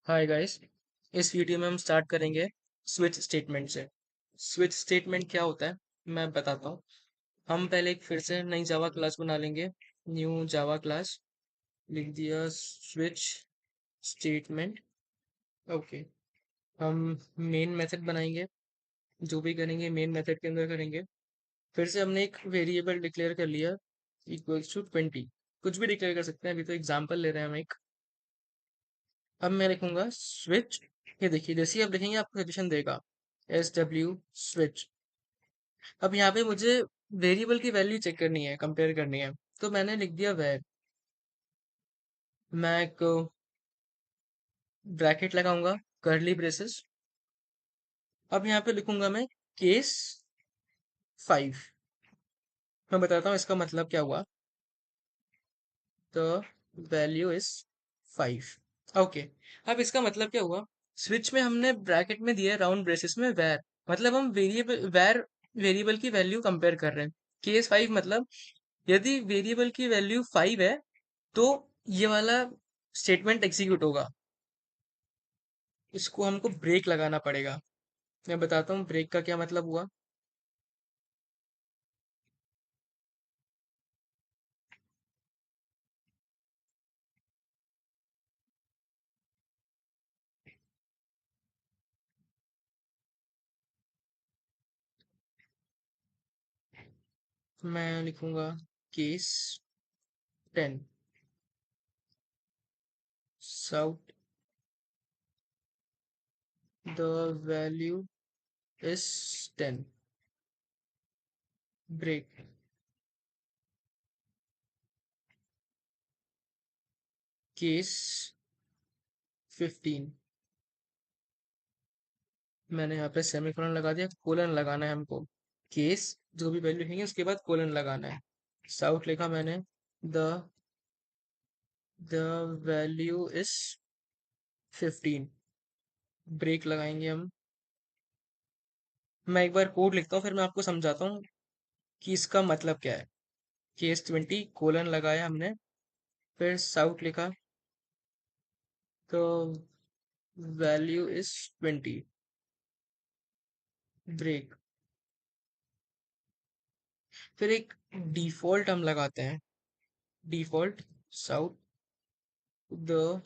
Hi guys. इस video में हम स्टार्ट करेंगे स्विच स्टेटमेंट से। स्विच स्टेटमेंट क्या होता है मैं बताता हूँ। हम पहले एक फिर से नई जावा क्लास बना लेंगे। न्यू जावा क्लास लिख दिया स्विच स्टेटमेंट। ओके। हम मेन मेथड बनाएंगे। जो भी करेंगे मेन मेथड के अंदर करेंगे। फिर से हमने एक वेरिएबल डिक्लेयर कर लिया इक्वल्स टू 20। कुछ भी डिक्लेयर कर सकते हैं, अभी तो एग्जाम्पल ले रहे हैं हम एक। अब मैं लिखूंगा स्विच। ये देखिए, जैसे ही आप लिखेंगे आपको सजेशन देगा SW स्विच। अब यहाँ पे मुझे वेरिएबल की वैल्यू चेक करनी है, कंपेयर करनी है। तो मैंने लिख दिया वैर। मैं एक ब्रैकेट लगाऊंगा, कर्ली ब्रेसेस। अब यहाँ पे लिखूंगा मैं केस 5। मैं बताता हूँ इसका मतलब क्या हुआ। The value is 5। ओके। अब इसका मतलब क्या हुआ। स्विच में हमने ब्रैकेट में दिया है राउंड ब्रेसेस में वैर। मतलब हम वेरिएबल की वैल्यू कंपेयर कर रहे हैं। केस 5 मतलब यदि वेरिएबल की वैल्यू 5 है तो ये वाला स्टेटमेंट एग्जीक्यूट होगा। इसको हमको ब्रेक लगाना पड़ेगा। मैं बताता हूँ ब्रेक का क्या मतलब हुआ। मैं लिखूंगा case 10 sout the value is 10 break. Case 15 मैंने यहाँ पे सेमीकोलन लगा दिया, कोलन लगाना है हमको। केस जो भी वैल्यू लिखेंगे उसके बाद कोलन लगाना है। साउट लिखा मैंने। The the value is 15 break लगाएंगे हम। मैं एक बार कोड लिखता हूँ फिर मैं आपको समझाता हूँ कि इसका मतलब क्या है। केस 20 कोलन लगाया हमने, फिर साउट लिखा। तो वैल्यू इज 20 ब्रेक। फिर एक डिफॉल्ट हम लगाते हैं। Default sout the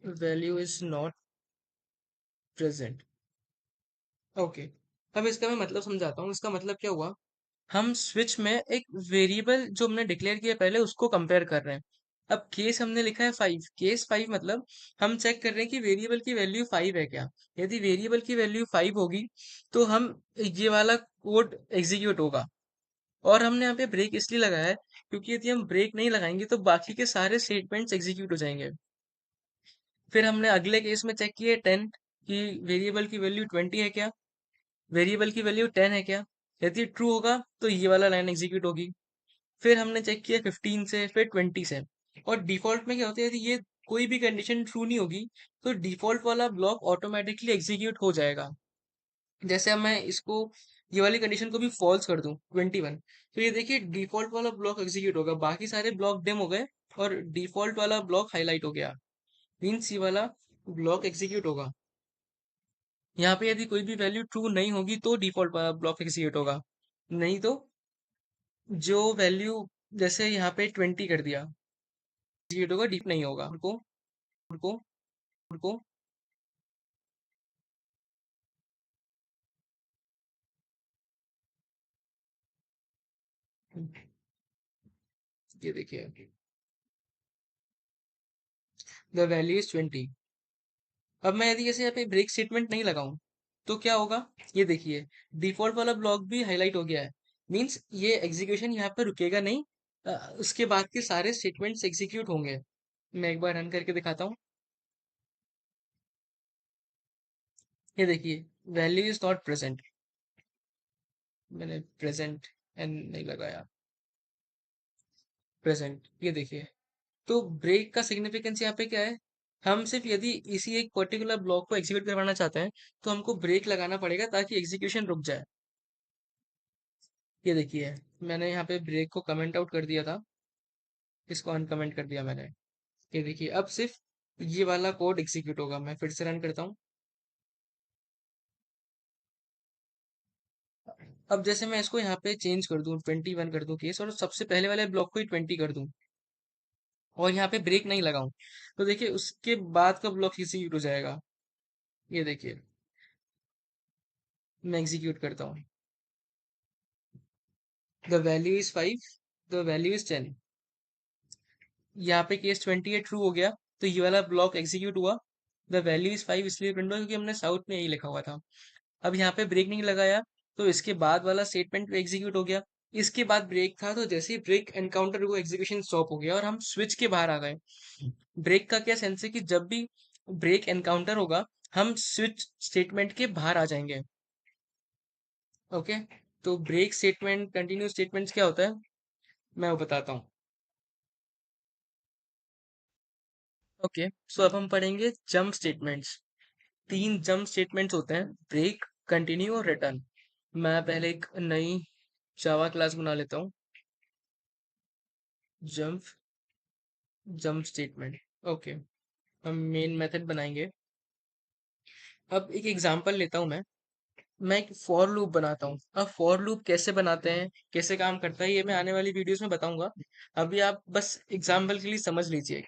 value is not present. Okay. अब इसका मैं मतलब समझाता हूँ। इसका मतलब क्या हुआ। हम स्विच में एक वेरिएबल जो हमने डिक्लेयर किया पहले उसको कंपेयर कर रहे हैं। अब केस हमने लिखा है 5। केस 5 मतलब हम चेक कर रहे हैं कि वेरिएबल की वैल्यू 5 है क्या। यदि वेरिएबल की वैल्यू 5 होगी तो हम ये वाला कोड एग्जीक्यूट होगा। और हमने यहाँ पे ब्रेक इसलिए लगाया है क्योंकि यदि हम ब्रेक नहीं लगाएंगे तो बाकी के सारे स्टेटमेंट्स एग्जीक्यूट हो जाएंगे। फिर हमने अगले केस में चेक किया 10 कि वेरिएबल की वैल्यू 20 है क्या, वेरिएबल की वैल्यू 10 है क्या। यदि ट्रू होगा तो ये वाला लाइन एग्जीक्यूट होगी। फिर हमने चेक किया 15 से, फिर 20 से। और डिफॉल्ट में क्या होता है, यदि ये कोई भी कंडीशन ट्रू नहीं होगी तो डिफॉल्ट वाला ब्लॉक ऑटोमेटिकली एग्जीक्यूट हो जाएगा। जैसे अब मैं इसको ये वाली कंडीशन को भी फॉल्स कर दूं 21, तो ये देखिए डिफॉल्ट वाला ब्लॉक एग्जीक्यूट होगा, बाकी सारे ब्लॉक डिम हो गए और डिफॉल्ट वाला ब्लॉक हाईलाइट हो गया। मीन्स ये वाला ब्लॉक एग्जीक्यूट होगा। यहाँ पे यदि कोई भी वैल्यू ट्रू नहीं होगी तो डिफॉल्ट वाला ब्लॉक एग्जीक्यूट होगा, नहीं तो जो वैल्यू, जैसे यहाँ पे 20 कर दिया एग्जीक्यूट होगा, डीप नहीं होगा। उनको उनको उनको ये देखिए द वैल्यू इज 20। अब मैं यदि जैसे यहाँ पे ब्रेक स्टेटमेंट नहीं लगाऊं तो क्या होगा। ये देखिए डिफॉल्ट वाला ब्लॉक भी हाईलाइट हो गया है। मींस ये एग्जीक्यूशन यहाँ पे रुकेगा नहीं। उसके बाद के सारे स्टेटमेंट्स एग्जीक्यूट होंगे। मैं एक बार रन करके दिखाता हूँ। ये देखिए वैल्यू इज नॉट प्रेजेंट। मैंने प्रेजेंट एन नहीं लगाया, प्रेजेंट। ये देखिए। तो ब्रेक का सिग्निफिकेंस यहाँ पे क्या है। हम सिर्फ यदि इसी एक पर्टिकुलर ब्लॉक को एग्जीक्यूट करवाना चाहते हैं तो हमको ब्रेक लगाना पड़ेगा ताकि एग्जीक्यूशन रुक जाए। ये देखिए मैंने यहाँ पे ब्रेक को कमेंट आउट कर दिया था, इसको अनकमेंट कर दिया मैंने। ये देखिए अब सिर्फ ये वाला कोड एग्जीक्यूट होगा। मैं फिर से रन करता हूँ। अब जैसे मैं इसको यहाँ पे चेंज कर दूं, 21 कर दूं केस, और सबसे पहले वाले ब्लॉक को ही 20 कर दूं, और यहाँ पे ब्रेक नहीं लगाऊं, तो देखिए उसके बाद का ब्लॉक एग्जीक्यूट हो जाएगा। ये देखिए मैं एग्जीक्यूट करता हूँ। The value is 5, the value is 10। यहाँ पे केस 28 ट्रू हो गया, तो ये वाला ब्लॉक एग्जीक्यूट हुआ। द वैल्यू इज 5 इसलिए प्रिंट हुआ क्योंकि हमने साउथ में यही लिखा हुआ था। अब यहाँ पे ब्रेक नहीं लगाया, तो इसके बाद वाला स्टेटमेंट एग्जीक्यूट हो गया। इसके बाद ब्रेक था, तो जैसे ही ब्रेक एनकाउंटर हुआ एग्जीक्यूशन स्टॉप हो गया और हम स्विच के बाहर आ गए। ब्रेक का क्या सेंस है कि जब भी ब्रेक एनकाउंटर होगा हम स्विच स्टेटमेंट के बाहर आ जाएंगे। ओके, तो ब्रेक स्टेटमेंट, कंटिन्यू स्टेटमेंट्स क्या होता है मैं वो बताता हूँ। ओके, सो अब हम पढ़ेंगे जंप स्टेटमेंट्स। तीन जंप स्टेटमेंट्स होते हैं, ब्रेक, कंटिन्यू और रिटर्न। मैं पहले एक नई जावा क्लास बना लेता हूँ। Jump, jump statement. ओके, हम मेन मेथड बनाएंगे। अब एक एग्जांपल लेता हूँ मैं एक फॉर लूप बनाता हूँ। अब फॉर लूप कैसे बनाते हैं, कैसे काम करता है, ये मैं आने वाली वीडियोस में बताऊंगा। अभी आप बस एग्जांपल के लिए समझ लीजिए।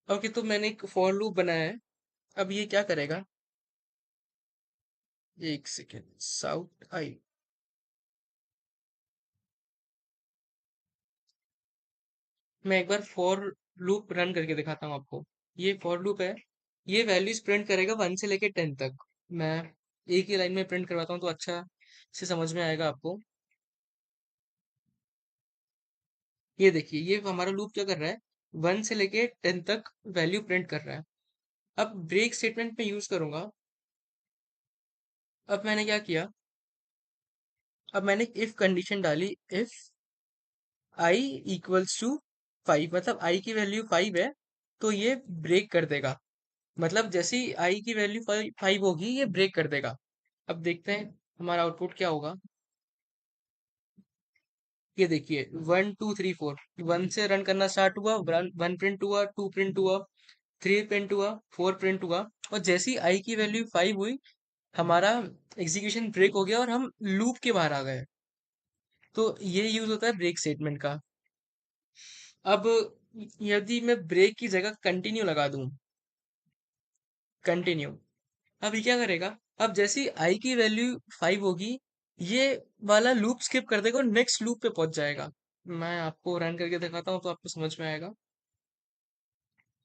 ओके, तो मैंने एक फॉर लूप बनाया है। अब ये क्या करेगा, एक सेकेंड, साउथ आई। मैं एक बार फॉर लूप रन करके दिखाता हूँ आपको। ये फॉर लूप है, ये वैल्यूज प्रिंट करेगा 1 से लेके 10 तक। मैं एक ही लाइन में प्रिंट करवाता हूँ तो अच्छा से समझ में आएगा आपको। ये देखिए ये हमारा लूप क्या कर रहा है, 1 से लेके 10 तक वैल्यू प्रिंट कर रहा है। अब ब्रेक स्टेटमेंट में यूज करूंगा। अब मैंने क्या किया, अब मैंने इफ कंडीशन डाली, इफ आई इक्वल्स टू 5, मतलब आई की वैल्यू 5 है, तो ये ब्रेक कर देगा। मतलब जैसे ही आई की वैल्यू 5 होगी ये ब्रेक कर देगा। अब देखते हैं हमारा आउटपुट क्या होगा। ये देखिए 1 2 3 4, 1 से रन करना स्टार्ट हुआ, 1 प्रिंट हुआ, 2 प्रिंट हुआ, 3 प्रिंट हुआ, 4 प्रिंट हुआ, और जैसे ही आई की वैल्यू 5 हुई हमारा एग्जीक्यूशन ब्रेक हो गया और हम लूप के बाहर आ गए। तो ये यूज होता है ब्रेक स्टेटमेंट का। अब यदि मैं ब्रेक की जगह कंटिन्यू लगा दूं, कंटिन्यू, अब ये क्या करेगा, अब जैसे ही आई की वैल्यू 5 होगी ये वाला लूप स्किप कर देगा और नेक्स्ट लूप पे पहुंच जाएगा। मैं आपको रन करके दिखाता हूँ तो आपको समझ में आएगा।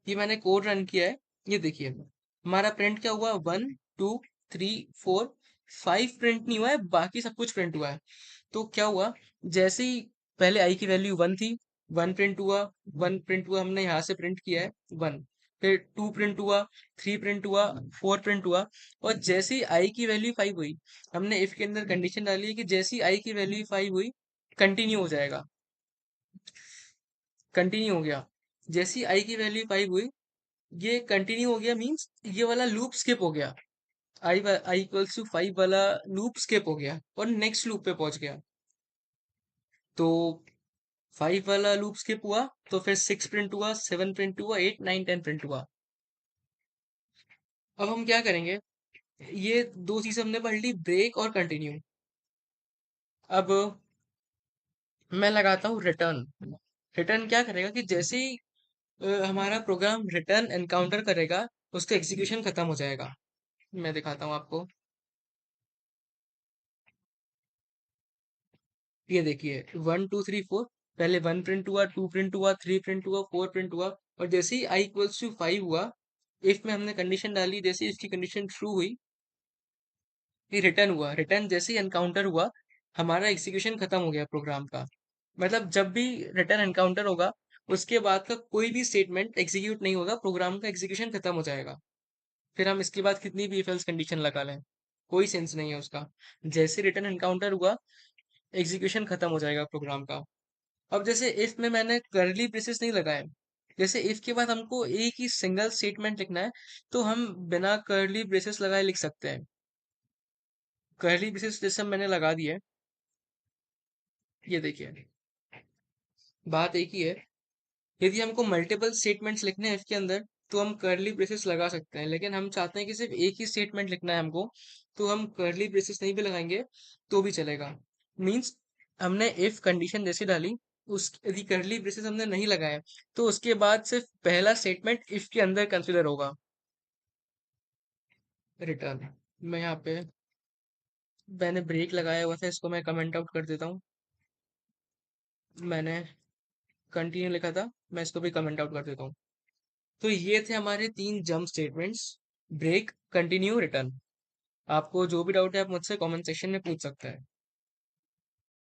ये मैंने कोड रन किया है। ये देखिए हमारा प्रिंट क्या हुआ, 1 2 3 4, 5 प्रिंट नहीं हुआ है, बाकी सब कुछ प्रिंट हुआ है। तो क्या हुआ, जैसे ही पहले आई की वैल्यू 1 थी, 1 प्रिंट हुआ, 1 प्रिंट हुआ, हमने यहाँ से प्रिंट किया है 1। फिर 2 प्रिंट हुआ, 3 प्रिंट हुआ, 4 प्रिंट हुआ, और जैसे ही आई की वैल्यू 5 हुई हमने इफ के अंदर कंडीशन डाली है कि जैसे ही आई की वैल्यू 5 हुई कंटिन्यू हो जाएगा। कंटिन्यू हो गया, जैसी आई की वैल्यू 5 हुई ये कंटिन्यू हो गया, मींस ये वाला लूप स्किप हो गया। आई इक्वल्स टू 5 वाला लूप स्किप हो गया और नेक्स्ट लूप पे पहुंच गया। तो 5 वाला लूप स्किप हुआ, तो फिर 6 प्रिंट हुआ, 7 प्रिंट हुआ, 8 9 10 प्रिंट हुआ। अब हम क्या करेंगे, ये दो चीजें हमने पढ़ ली, ब्रेक और कंटिन्यू। अब मैं लगाता हूँ रिटर्न। रिटर्न क्या करेगा कि जैसे ही हमारा प्रोग्राम रिटर्न एनकाउंटर करेगा उसका एग्जीक्यूशन खत्म हो जाएगा। मैं दिखाता हूँ आपको। ये देखिए 1 2 3 4, पहले 1 प्रिंट हुआ, 2 प्रिंट हुआ, 3 प्रिंट हुआ, 4 प्रिंट हुआ, और जैसे ही आई इक्वल्स टू 5 हुआ, इफ में हमने कंडीशन डाली, जैसे ही इसकी कंडीशन ट्रू हुई ये रिटर्न हुआ। रिटर्न जैसे ही एनकाउंटर हुआ हमारा एग्जीक्यूशन खत्म हो गया प्रोग्राम का। मतलब जब भी रिटर्न एनकाउंटर होगा उसके बाद का कोई भी स्टेटमेंट एग्जीक्यूट नहीं होगा, प्रोग्राम का एग्जीक्यूशन खत्म हो जाएगा। फिर हम इसके बाद कितनी भी इफ एल्स कंडीशन लगा लें कोई सेंस नहीं है उसका। जैसे रिटर्न एनकाउंटर हुआ एग्जीक्यूशन खत्म हो जाएगा प्रोग्राम का। अब जैसे इफ में मैंने करली ब्रेसेस नहीं लगाए, जैसे इफ के बाद हमको एक ही सिंगल स्टेटमेंट लिखना है तो हम बिना करली ब्रेसेस लगाए लिख सकते हैं। कर्ली ब्रेसेस जैसे मैंने लगा दिया है, ये देखिए, बात एक ही है। यदि हमको मल्टीपल स्टेटमेंट्स लिखने हैं इसके अंदर, तो हम कर्ली ब्रेसेस लगा सकते हैं, लेकिन हम चाहते हैं कि सिर्फ एक ही स्टेटमेंट लिखना है हमको, तो हम कर्ली ब्रेसेस नहीं भी लगाएंगे तो भी चलेगा। मीन्स हमने इफ कंडीशन जैसी डाली, उस यदि कर्ली ब्रेसेस हमने नहीं लगाए, तो उसके बाद सिर्फ पहला स्टेटमेंट इफ के अंदर कंसिडर होगा, रिटर्न। मैं यहाँ पे, मैंने ब्रेक लगाया हुआ था, इसको मैं कमेंट आउट कर देता हूँ। मैंने कंटिन्यू लिखा था, मैं इसको भी कमेंट आउट कर देता हूँ। तो ये थे हमारे 3 jump statements, break, continue, return. आपको जो भी डाउट है आप मुझसे कमेंट सेक्शन में पूछ सकते हैं।